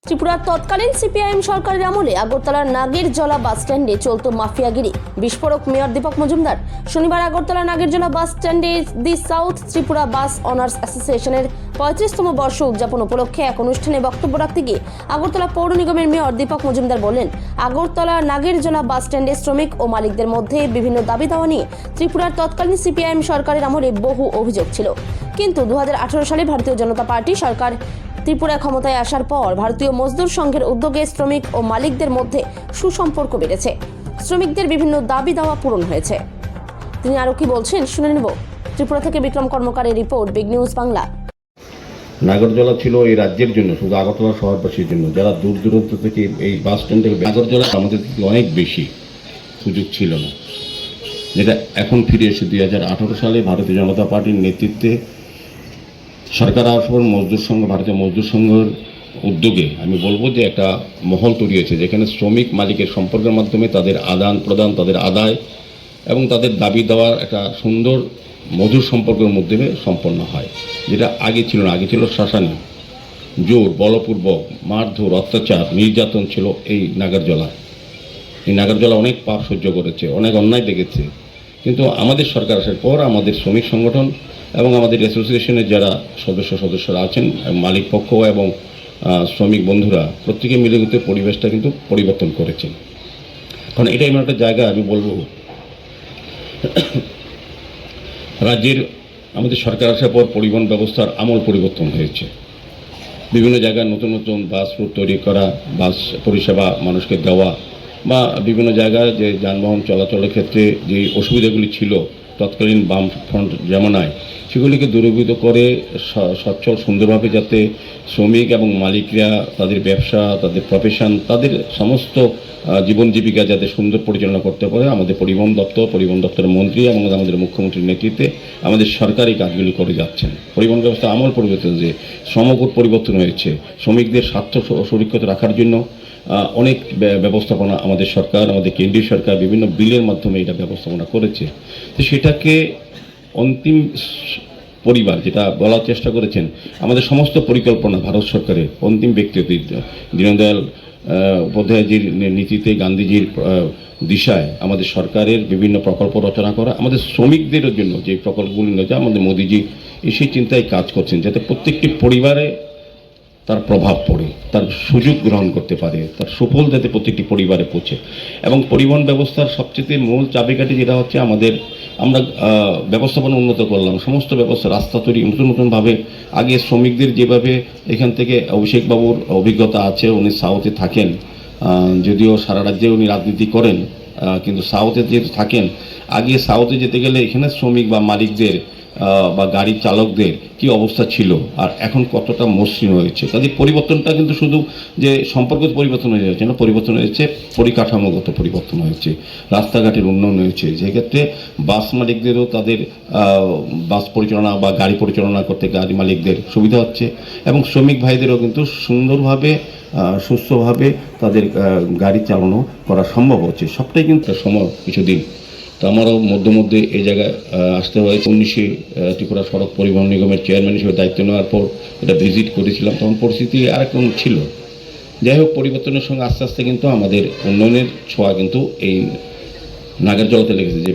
ত্রিপুরার তৎকালীন সিপিআইএম সরকারের আমলে আগরতলার নাগেরজলা বাস স্ট্যান্ডে চলত মাফিয়াগিরি। বিস্ফোরক মেয়র দীপক মজুমদার শনিবার আগরতলা নাগেরজলা বাস স্ট্যান্ডে দি সাউথ ত্রিপুরা বাস অনার্স অ্যাসোসিয়েশনের 35তম বর্ষ উদযাপন উপলক্ষে এক অনুষ্ঠানে বক্তব্য রাখতে গিয়ে আগরতলা পৌর নিগমের মেয়র দীপক মজুমদার বলেন, আগরতলা নাগেরজলা বাস স্ট্যান্ডে শ্রমিক ও মালিকদের মধ্যে বিভিন্ন দাবি দাওয়া নিয়ে ত্রিপুরার তৎকালীন সিপিআইএম সরকারের আমলে বহু অভিযোগ ছিল। কিন্তু 2018 সালে ভারতীয় জনতা পার্টি সরকার ত্রিপুরা ক্ষমতায় আসার পর ভারতীয় মজদুর সংঘের উদ্যোগে শ্রমিক ও মালিকদের মধ্যে সুসম্পর্ক বেড়েছে, শ্রমিকদের বিভিন্ন দাবি দাওয়া পূরণ হয়েছে। তিনি আরো কি বলছেন শুনে নেব। ত্রিপুরা থেকে বিক্রম কর্মকারের রিপোর্ট, বিগ নিউজ বাংলা। নাগরজলা ছিল এই রাজ্যের জন্য, শুধু আগরতলা শহরবাসীর জন্য, যারা দূর দূরান্ত থেকে এই বাস স্ট্যান্ড থেকে নাগরজলা আমাদের থেকে অনেক বেশি সুযোগ ছিল না, যেটা এখন ফিরে এসে 2018 সালে ভারতীয় জনতা পার্টির নেতৃত্বে সরকার আসন মজদুর সংঘ, ভারতীয় মজদুর সংঘের উদ্যোগে আমি বলবো যে একটা মহল তৈরি হয়েছে, যেখানে শ্রমিক মালিকের সম্পর্কের মাধ্যমে তাদের আদান প্রদান, তাদের আদায় এবং তাদের দাবি দেওয়ার একটা সুন্দর মধুর সম্পর্কের মাধ্যমে সম্পন্ন হয়, যেটা আগে ছিল না। আগে ছিল শাসানি, জোর, বলপূর্বক, মারধর, অত্যাচার, নির্যাতন ছিল এই নাগরজলা। এই নাগরজলা অনেক পাপ সহ্য করেছে, অনেক অন্যায় দেখেছে। কিন্তু আমাদের সরকার আসার পর আমাদের শ্রমিক সংগঠন এবং আমাদের অ্যাসোসিয়েশনের যারা সদস্যরা আছেন, মালিক পক্ষ এবং শ্রমিক বন্ধুরা প্রত্যেকে মিলে কিন্তু পরিবেশটা কিন্তু পরিবর্তন করেছেন। কারণ এটা এমন একটা জায়গা, আমি বলবো রাজ্যের আমাদের সরকার আসার পর পরিবহন ব্যবস্থার আমূল পরিবর্তন হয়েছে। বিভিন্ন জায়গায় নতুন নতুন বাস রুট তৈরি করা, বাস পরিষেবা মানুষকে দেওয়া, বা বিভিন্ন জায়গায় যে যানবাহন চলাচলের ক্ষেত্রে যে অসুবিধাগুলি ছিল তৎকালীন বামফ্রন্ট যেমনায়, সেগুলিকে দূরীভূত করে সচ্ছল সুন্দরভাবে যাতে শ্রমিক এবং মালিকরা তাদের ব্যবসা, তাদের প্রফেশন, তাদের সমস্ত জীবন জীবিকা যাতে সুন্দর পরিচালনা করতে পারে, আমাদের পরিবহন দপ্তরের মন্ত্রী এবং আমাদের মুখ্যমন্ত্রীর নেতৃত্বে আমাদের সরকারি কাজগুলি করে যাচ্ছেন। পরিবহন ব্যবস্থা আমূল পরিবর্তন হয়েছে, শ্রমকোড পরিবর্তন হয়েছে, শ্রমিকদের স্বার্থ সুরক্ষিত রাখার জন্য অনেক ব্যবস্থাপনা আমাদের সরকার, আমাদের কেন্দ্রীয় সরকার বিভিন্ন বিলের মাধ্যমে এটা ব্যবস্থাপনা করেছে। তো সেটাকে অন্তিম পরিবার যেটা বলার চেষ্টা করেছেন, আমাদের সমস্ত পরিকল্পনা ভারত সরকারের অন্তিম ব্যক্তিত্ব দীনদয়াল উপাধ্যায়জির নীতিতে, গান্ধীজির দিশায় আমাদের সরকারের বিভিন্ন প্রকল্প রচনা করা, আমাদের শ্রমিকদের জন্য যে প্রকল্পগুলি রয়েছে আমাদের মোদিজি সেই চিন্তায় কাজ করছেন, যাতে প্রত্যেকটি পরিবারে তার প্রভাব পড়ে, তার সুযোগ গ্রহণ করতে পারে, তার সুফল যাতে প্রত্যেকটি পরিবারে পৌঁছে। এবং পরিবহন ব্যবস্থার সবচেয়ে মূল চাবিকাঠি যেটা হচ্ছে আমরা ব্যবস্থাপনা উন্নত করলাম, সমস্ত ব্যবস্থা, রাস্তা তৈরি নতুন নতুনভাবে। আগে শ্রমিকদের যেভাবে এখান থেকে অভিষেকবাবুর অভিজ্ঞতা আছে, উনি সাউথে থাকেন, যদিও সারা রাজ্যে উনি রাজনীতি করেন, কিন্তু সাউথে যেহেতু থাকেন, আগে সাউথে যেতে গেলে এখানে শ্রমিক বা মালিকদের বা গাড়ির চালকদের কি অবস্থা ছিল আর এখন কতটা মসৃণ হয়েছে। তাদের পরিবর্তনটা কিন্তু শুধু যে সম্পর্ক পরিবর্তন হয়ে যাচ্ছে না, পরিবর্তন হয়েছে পরিকাঠামোগত পরিবর্তন হয়েছে, রাস্তাঘাটের উন্নয়ন হয়েছে, যেক্ষেত্রে বাস মালিকদেরও তাদের বাস পরিচালনা বা গাড়ি পরিচালনা করতে গাড়ি মালিকদের সুবিধা হচ্ছে, এবং শ্রমিক ভাইদেরও কিন্তু সুন্দরভাবে সুস্থভাবে তাদের গাড়ি চালানো করা সম্ভব হচ্ছে। সবটাই কিন্তু সময় কিছুদিন। তো আমারও মধ্যে এই জায়গায় আসতে হয়েছে। 19-এ ত্রিপুরা সড়ক পরিবহন নিগমের চেয়ারম্যান হিসেবে দায়িত্ব নেওয়ার পর এটা ভিজিট করেছিলাম, তখন পরিস্থিতি আরেকরকম ছিল। যাই হোক, পরিবর্তনের সঙ্গে আস্তে আস্তে কিন্তু আমাদের উন্নয়নের ছোঁয়া কিন্তু এই নাগরজলাতে লেগেছে। যে